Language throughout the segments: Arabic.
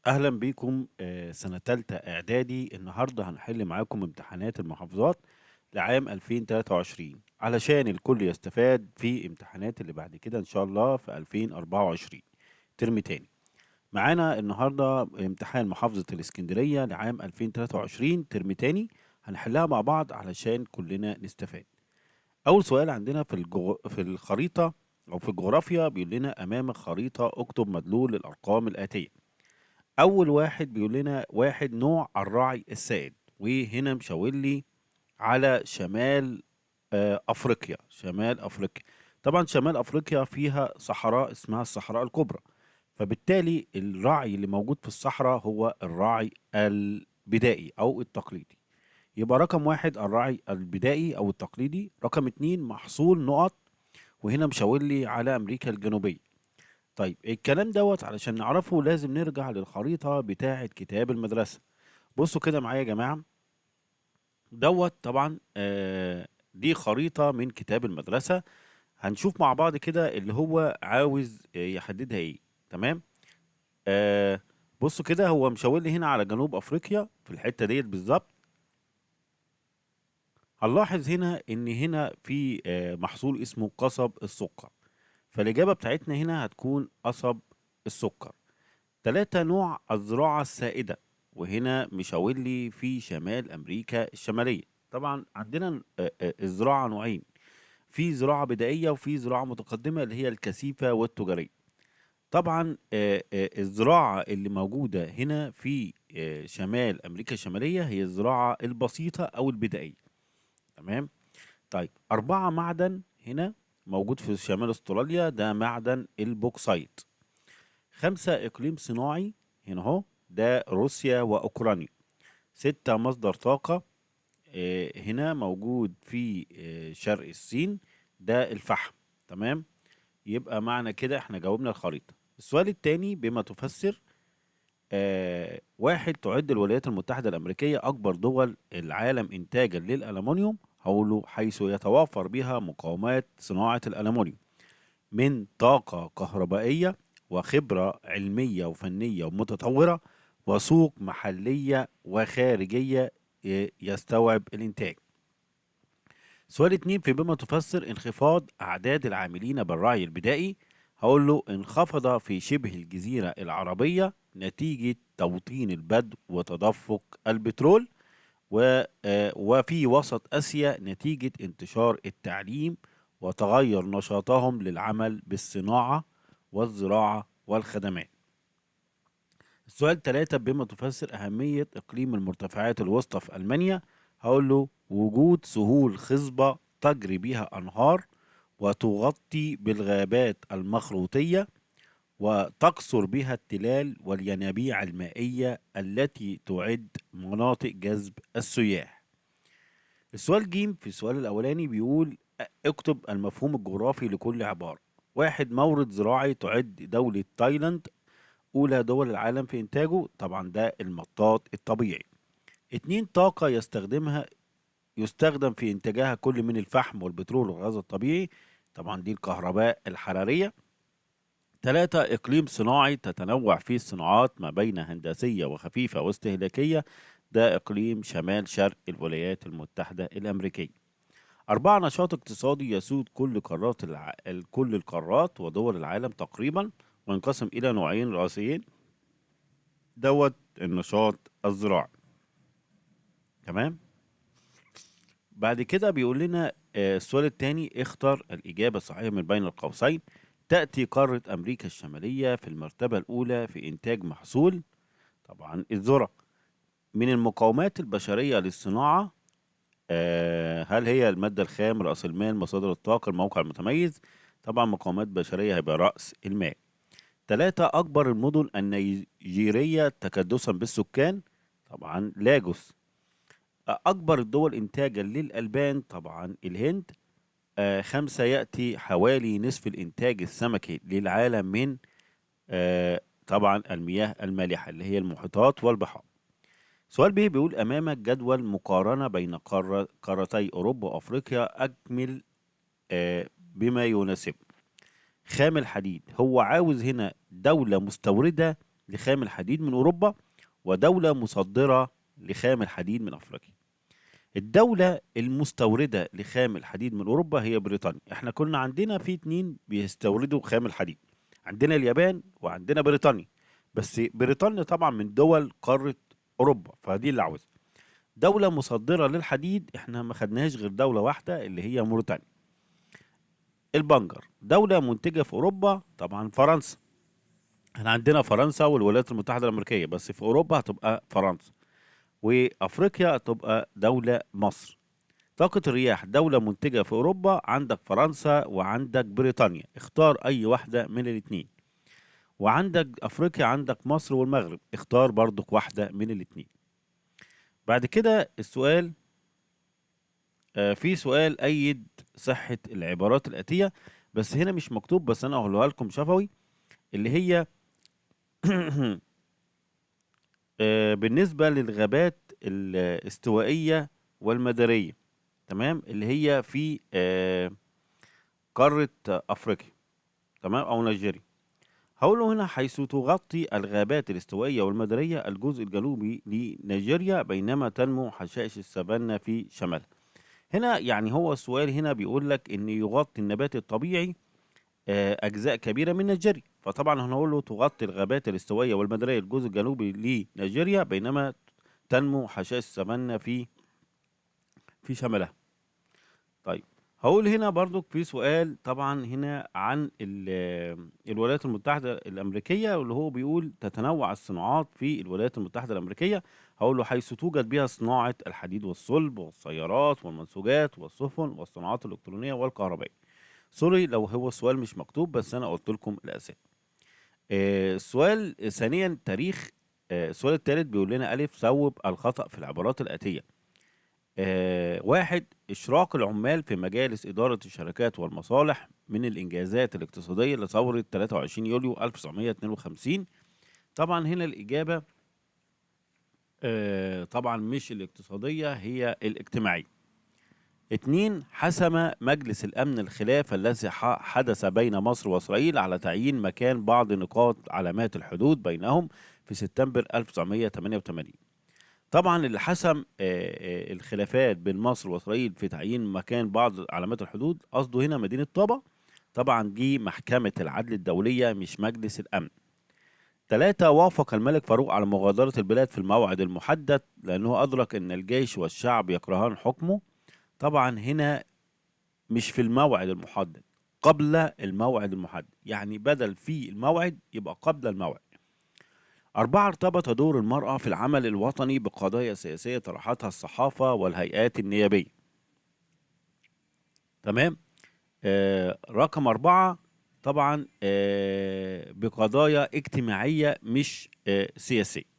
أهلا بيكم سنة تالتة إعدادي. النهاردة هنحل معاكم امتحانات المحافظات لعام 2023 علشان الكل يستفاد في امتحانات اللي بعد كده إن شاء الله في 2024 ترم تاني. معانا النهاردة امتحان محافظة الإسكندرية لعام 2023 ترم تاني، هنحلها مع بعض علشان كلنا نستفاد. أول سؤال عندنا في الخريطة أو في الجغرافيا، بيقول لنا أمامك خريطة اكتب مدلول الأرقام الآتية. اول واحد بيقول لنا واحد نوع الراعي السائد، وهنا مشاور لي على شمال افريقيا. شمال افريقيا، طبعا شمال افريقيا فيها صحراء اسمها الصحراء الكبرى، فبالتالي الراعي اللي موجود في الصحراء هو الراعي البدائي او التقليدي. يبقى رقم واحد الراعي البدائي او التقليدي. رقم اتنين محصول نقط، وهنا مشاور لي على امريكا الجنوبية. طيب الكلام دوت علشان نعرفه لازم نرجع للخريطة بتاعة كتاب المدرسة. بصوا كده معايا يا جماعة، دوت طبعا دي خريطة من كتاب المدرسة. هنشوف مع بعض كده اللي هو عاوز يحددها ايه. تمام. آه بصوا كده، هو مشاور لي هنا على جنوب افريقيا في الحتة ديت بالظبط. هنلاحظ هنا ان هنا في محصول اسمه قصب السكر، فالإجابة بتاعتنا هنا هتكون قصب السكر. تلاتة نوع الزراعة السائدة، وهنا مشاور لي في شمال أمريكا الشمالية. طبعا عندنا الزراعة نوعين، في زراعة بدائية وفي زراعة متقدمة اللي هي الكثيفة والتجارية. طبعا الزراعة اللي موجودة هنا في شمال أمريكا الشمالية هي الزراعة البسيطة أو البدائية. تمام. طيب أربعة معدن هنا موجود في شمال استراليا، ده معدن البوكسايت. خمسة إقليم صناعي هنا أهو، ده روسيا وأوكرانيا. ستة مصدر طاقة هنا موجود في شرق الصين، ده الفحم. تمام. يبقى معنى كده احنا جاوبنا الخريطة. السؤال التاني بما تفسر. واحد، تعد الولايات المتحدة الأمريكية أكبر دول العالم إنتاجا للألمنيوم. هقوله حيث يتوافر بها مقومات صناعة الألمنيوم من طاقة كهربائية وخبرة علمية وفنية ومتطورة وسوق محلية وخارجية يستوعب الإنتاج. سؤال اتنين، في بما تفسر انخفاض أعداد العاملين بالرعي البدائي. هقول له انخفض في شبه الجزيرة العربية نتيجة توطين البدو وتدفق البترول، وفي وسط آسيا نتيجة انتشار التعليم وتغير نشاطهم للعمل بالصناعة والزراعة والخدمات. السؤال ثلاثة، بما تفسر أهمية إقليم المرتفعات الوسطى في ألمانيا. هقول له وجود سهول خصبة تجري بها أنهار وتغطي بالغابات المخروطية وتقصر بها التلال والينابيع المائية التي تعد مناطق جذب السياح. السؤال جيم في السؤال الأولاني بيقول اكتب المفهوم الجغرافي لكل عبارة. واحد، مورد زراعي تعد دولة تايلاند أولى دول العالم في إنتاجه، طبعا ده المطاط الطبيعي. اتنين، طاقة يستخدم في إنتاجها كل من الفحم والبترول والغاز الطبيعي، طبعا دي الكهرباء الحرارية. تلاتة، إقليم صناعي تتنوع فيه الصناعات ما بين هندسية وخفيفة واستهلاكية، ده إقليم شمال شرق الولايات المتحدة الأمريكية. أربعة، نشاط اقتصادي يسود كل القارات ودول العالم تقريبا، وينقسم إلى نوعين رئيسيين، دوت النشاط الزراعي. تمام. بعد كده بيقول لنا السؤال الثاني، اختر الإجابة الصحيحة من بين القوسين. تأتي قارة أمريكا الشمالية في المرتبة الأولى في إنتاج محصول، طبعا الذرة. من المقومات البشرية للصناعة، هل هي المادة الخام، رأس المال، مصادر الطاقة، الموقع المتميز؟ طبعا مقومات بشرية هيبقى رأس المال. ثلاثة، أكبر المدن النيجيرية تكدسا بالسكان، طبعا لاجوس. أكبر الدول إنتاجا للألبان، طبعا الهند. خمسة، يأتي حوالي نصف الإنتاج السمكي للعالم من طبعا المياه المالحة اللي هي المحيطات والبحار. سؤال به بيقول أمامك جدول مقارنة بين قارتي أوروبا وأفريقيا، أكمل بما يناسب. خام الحديد، هو عاوز هنا دولة مستوردة لخام الحديد من أوروبا، ودولة مصدرة لخام الحديد من أفريقيا. الدولة المستوردة لخام الحديد من أوروبا هي بريطانيا. احنا كنا عندنا في اتنين بيستوردوا خام الحديد، عندنا اليابان وعندنا بريطانيا، بس بريطانيا طبعا من دول قارة أوروبا، فدي اللي عاوزها. دولة مصدرة للحديد احنا ما خدناش غير دولة واحدة اللي هي موريتانيا. البنجر دولة منتجة في أوروبا، طبعا فرنسا. احنا عندنا فرنسا والولايات المتحدة الأمريكية، بس في أوروبا هتبقى فرنسا، وأفريقيا هتبقى دولة مصر. طاقة الرياح دولة منتجة في أوروبا، عندك فرنسا وعندك بريطانيا، اختار أي واحدة من الاتنين. وعندك أفريقيا عندك مصر والمغرب، اختار برضك واحدة من الاتنين. بعد كده السؤال، في سؤال أيد صحة العبارات الآتية، بس هنا مش مكتوب، بس أنا هقولها لكم شفوي، اللي هي بالنسبة للغابات الاستوائية والمدارية، تمام، اللي هي في قارة أفريقيا، تمام، أو نيجيريا. هقوله هنا: حيث تغطي الغابات الاستوائية والمدارية الجزء الجنوبي لنيجيريا، بينما تنمو حشائش السافانا في شمالها. هنا يعني هو السؤال هنا بيقول لك إن يغطي النبات الطبيعي أجزاء كبيرة من نيجيريا، فطبعا هنقول له تغطي الغابات الاستوائية والمدارية الجزء الجنوبي لنيجيريا، بينما تنمو حشائش السافانا في شمالها. طيب، هقول هنا برضو في سؤال طبعا هنا عن الولايات المتحدة الأمريكية، واللي هو بيقول: تتنوع الصناعات في الولايات المتحدة الأمريكية. هقول له: حيث توجد بها صناعة الحديد والصلب والسيارات والمنسوجات والسفن والصناعات الإلكترونية والكهربائية. سوري لو هو السؤال مش مكتوب، بس أنا قلت لكم الأسئلة. السؤال ثانيا تاريخ. السؤال الثالث بيقول لنا: ألف، صوب الخطأ في العبارات الآتية. واحد، إشراك العمال في مجالس إدارة الشركات والمصالح من الإنجازات الاقتصادية لثورة 23 يوليو 1952. طبعا هنا الإجابة طبعا مش الاقتصادية، هي الاجتماعية. اتنين، حسم مجلس الأمن الخلاف الذي حدث بين مصر وإسرائيل على تعيين مكان بعض نقاط علامات الحدود بينهم في سبتمبر 1988. طبعا اللي حسم الخلافات بين مصر وإسرائيل في تعيين مكان بعض علامات الحدود قصده هنا مدينة طابة. طبعا دي محكمة العدل الدولية مش مجلس الأمن. ثلاثة، وافق الملك فاروق على مغادرة البلاد في الموعد المحدد لأنه أدرك أن الجيش والشعب يكرهان حكمه. طبعا هنا مش في الموعد المحدد، قبل الموعد المحدد، يعني بدل في الموعد يبقى قبل الموعد. أربعة، ارتبط دور المرأة في العمل الوطني بقضايا سياسية طرحتها الصحافة والهيئات النيابية. تمام. رقم أربعة، طبعا بقضايا اجتماعية مش سياسية.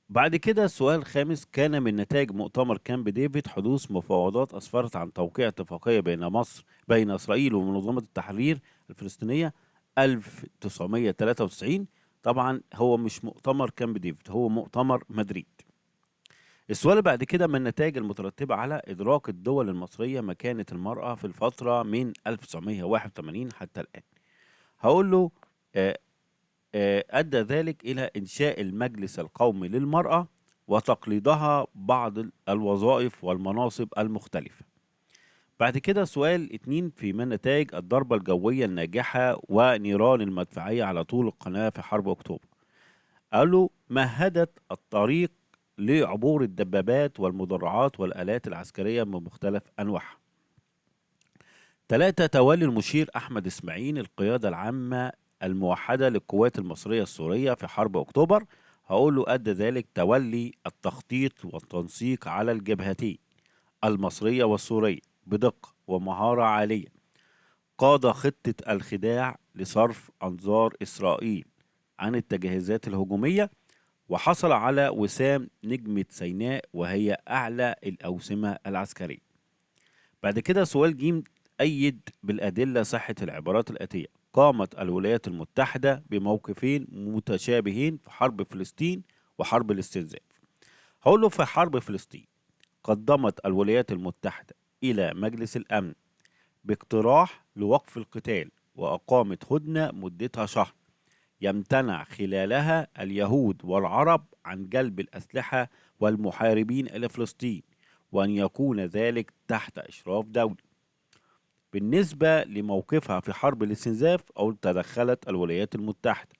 بعد كده السؤال الخامس: كان من نتائج مؤتمر كامب ديفيد حدوث مفاوضات أسفرت عن توقيع اتفاقية بين إسرائيل ومنظمة التحرير الفلسطينية 1993. طبعا هو مش مؤتمر كامب ديفيد، هو مؤتمر مدريد. السؤال اللي بعد كده: ما النتائج المترتبة على إدراك الدول المصرية مكانة المرأة في الفترة من 1981 حتى الآن؟ هقول له آه، أدى ذلك إلى إنشاء المجلس القومي للمرأة وتقليدها بعض الوظائف والمناصب المختلفة. بعد كده سؤال اتنين: في ما نتائج الضربة الجوية الناجحة ونيران المدفعية على طول القناة في حرب أكتوبر؟ قالوا: مهدت الطريق لعبور الدبابات والمدرعات والآلات العسكرية من مختلف أنواعها. ثلاثة، تولي المشير أحمد إسماعيل القيادة العامة الموحدة للقوات المصرية السورية في حرب أكتوبر. هقول له: أدى ذلك تولي التخطيط والتنسيق على الجبهتين المصرية والسورية بدقة ومهارة عالية. قاد خطة الخداع لصرف أنظار إسرائيل عن التجهيزات الهجومية، وحصل على وسام نجمة سيناء وهي أعلى الأوسمة العسكرية. بعد كده سؤال جيم: أيد بالأدلة صحة العبارات الآتية. قامت الولايات المتحدة بموقفين متشابهين في حرب فلسطين وحرب الاستنزاف. هقول له: في حرب فلسطين قدمت الولايات المتحدة إلى مجلس الأمن باقتراح لوقف القتال، وأقامت هدنة مدتها شهر يمتنع خلالها اليهود والعرب عن جلب الأسلحة والمحاربين إلى فلسطين، وأن يكون ذلك تحت إشراف دولي. بالنسبة لموقفها في حرب الاستنزاف، أو تدخلت الولايات المتحدة،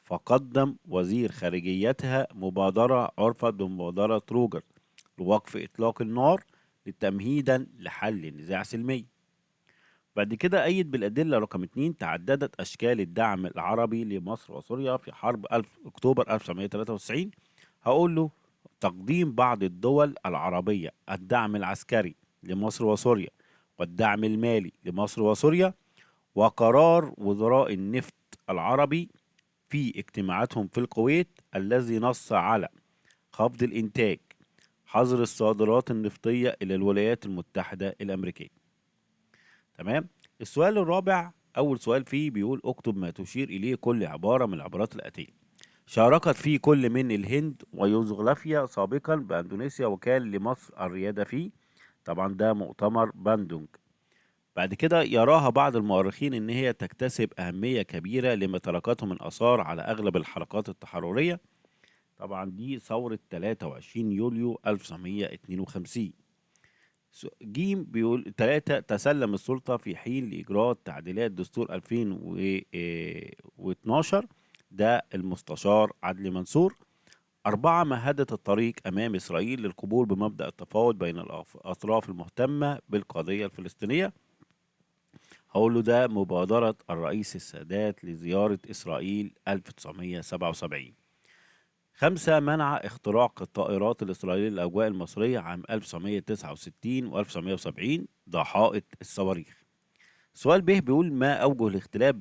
فقدم وزير خارجيتها مبادرة عرفت بمبادرة روجر لوقف إطلاق النار تمهيدا لحل نزاع سلمي. بعد كده أيد بالأدلة رقم 2 تعددت أشكال الدعم العربي لمصر وسوريا في حرب أكتوبر 1993. هقول له تقديم بعض الدول العربية الدعم العسكري لمصر وسوريا والدعم المالي لمصر وسوريا، وقرار وزراء النفط العربي في اجتماعاتهم في الكويت الذي نص على خفض الإنتاج، حظر الصادرات النفطية إلى الولايات المتحدة الأمريكية. تمام. السؤال الرابع أول سؤال فيه بيقول اكتب ما تشير إليه كل عبارة من العبارات الآتية. شاركت فيه كل من الهند ويوغوسلافيا سابقا بأندونيسيا، وكان لمصر الريادة فيه. طبعا ده مؤتمر باندونج. بعد كده يراها بعض المؤرخين إن هي تكتسب أهمية كبيرة لما تركته من آثار على أغلب الحركات التحررية. طبعا دي ثورة 23 يوليو 1952. جيم بيقول 3 تسلم السلطة في حين لإجراء تعديلات دستور 2012، ده المستشار عدلي منصور. 4 مهدت الطريق أمام إسرائيل للقبول بمبدأ التفاوض بين الأطراف المهتمة بالقضية الفلسطينية. هقول له ده مبادرة الرئيس السادات لزيارة إسرائيل 1977. 5 منع اختراق الطائرات الإسرائيلية للأجواء المصرية عام 1969 و 1970، ده حائط الصواريخ. سؤال به بيقول ما أوجه الاختلاف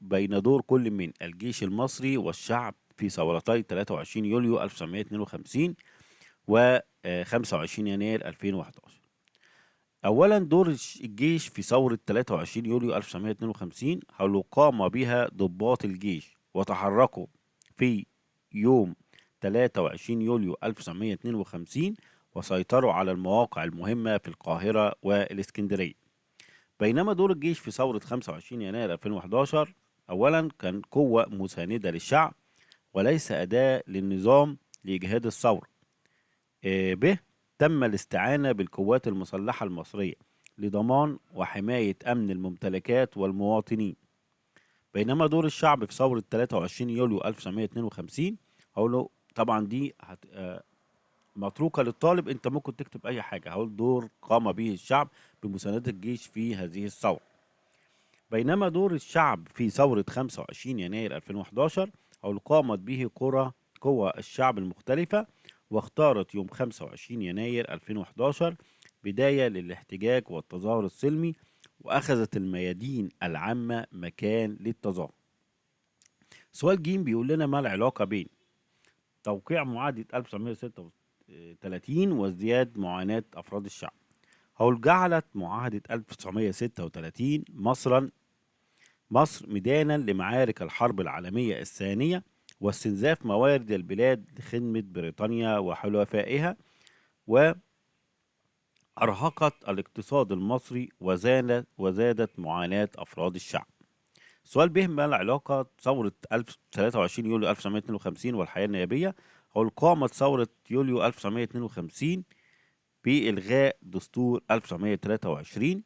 بين دور كل من الجيش المصري والشعب في ثورتي 23 يوليو 1952 و 25 يناير 2011. أولا دور الجيش في ثورة 23 يوليو 1952 حيث قام بها ضباط الجيش وتحركوا في يوم 23 يوليو 1952 وسيطروا على المواقع المهمة في القاهرة والإسكندرية. بينما دور الجيش في ثورة 25 يناير 2011 أولا كان قوة مساندة للشعب وليس أداة للنظام لإجهاد الثورة. ب تم الاستعانة بالقوات المسلحة المصرية لضمان وحماية أمن الممتلكات والمواطنين. بينما دور الشعب في ثورة 23 يوليو 1952 هقول له طبعا دي متروكة للطالب، انت ممكن تكتب اي حاجة. هقول دور قام به الشعب بمساندة الجيش في هذه الثورة. بينما دور الشعب في ثورة 25 يناير 2011 هقول قامت به قوى الشعب المختلفة، واختارت يوم 25 يناير 2011 بداية للاحتجاج والتظاهر السلمي، وأخذت الميادين العامة مكان للتظاهر. سؤال جيم بيقول لنا ما العلاقة بين توقيع معاهدة 1936 وازدياد معاناة أفراد الشعب؟ هقول جعلت معاهدة 1936 مصر ميدانا لمعارك الحرب العالمية الثانية واستنزاف موارد البلاد لخدمة بريطانيا وحلفائها، وأرهقت الاقتصاد المصري وزادت معاناة أفراد الشعب. سؤال به ما العلاقة ثورة 23 يوليو 1952 والحياة النيابية؟ هو قامت ثورة يوليو 1952 بإلغاء دستور 1923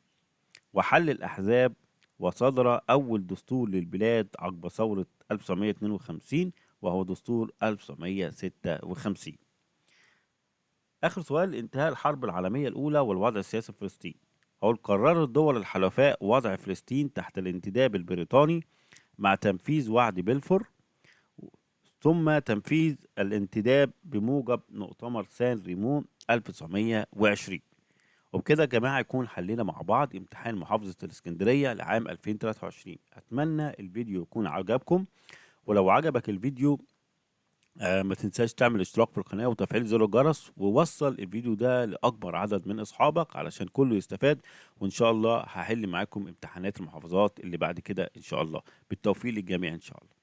وحل الأحزاب، وصدر أول دستور للبلاد عقب ثورة 1952 وهو دستور 1956. آخر سؤال انتهاء الحرب العالمية الأولى والوضع السياسي في فلسطين. هقول قررت دول الحلفاء وضع فلسطين تحت الانتداب البريطاني مع تنفيذ وعد بلفور، ثم تنفيذ الانتداب بموجب مؤتمر سان ريمو 1920. وبكده يا جماعة يكون حلينا مع بعض امتحان محافظة الإسكندرية لعام 2023. أتمنى الفيديو يكون عجبكم، ولو عجبك الفيديو ما تنساش تعمل اشتراك في القناة وتفعيل زر الجرس، ووصل الفيديو ده لأكبر عدد من أصحابك علشان كله يستفاد. وإن شاء الله هحل معاكم امتحانات المحافظات اللي بعد كده إن شاء الله. بالتوفيق للجميع إن شاء الله.